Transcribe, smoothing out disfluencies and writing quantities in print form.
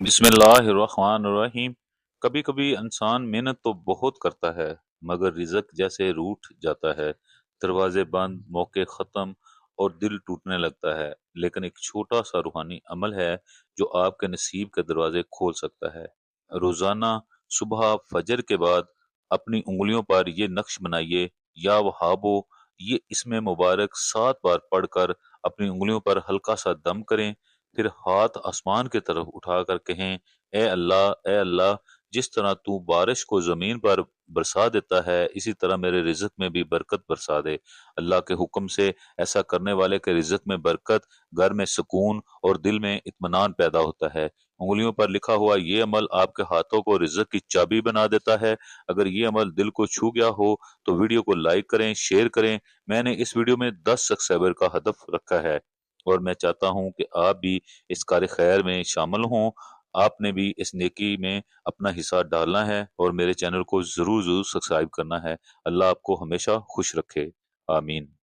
बिस्मिल्लाहिर्रहमानिर्रहीम। कभी कभी इंसान मेहनत तो बहुत करता है मगर रिज़्क जैसे रूठ जाता है। दरवाजे बंद, मौके ख़त्म और दिल टूटने लगता है। लेकिन एक छोटा सा रूहानी अमल है जो आपके नसीब के दरवाजे खोल सकता है। रोज़ाना सुबह फजर के बाद अपनी उंगलियों पर ये नक्श बनाइए, या वहाबो, ये इसमें मुबारक 7 बार पढ़कर अपनी उंगलियों पर हल्का सा दम करें। फिर हाथ आसमान की तरफ उठाकर कहें, ए अल्लाह, जिस तरह तू बारिश को जमीन पर बरसा देता है, इसी तरह मेरे रिज़्क में भी बरकत बरसा दे। अल्लाह के हुक्म से ऐसा करने वाले के रिज़्क में बरकत, घर में सुकून और दिल में इत्मीनान पैदा होता है। उंगलियों पर लिखा हुआ ये अमल आपके हाथों को रिज़्क की चाबी बना देता है। अगर ये अमल दिल को छू गया हो तो वीडियो को लाइक करें, शेयर करें। मैंने इस वीडियो में 10 सब्सक्राइबर का हदफ रखा है और मैं चाहता हूं कि आप भी इस कार्य खैर में शामिल हों। आपने भी इस नेकी में अपना हिस्सा डालना है और मेरे चैनल को जरूर जरूर सब्सक्राइब करना है। अल्लाह आपको हमेशा खुश रखे। आमीन।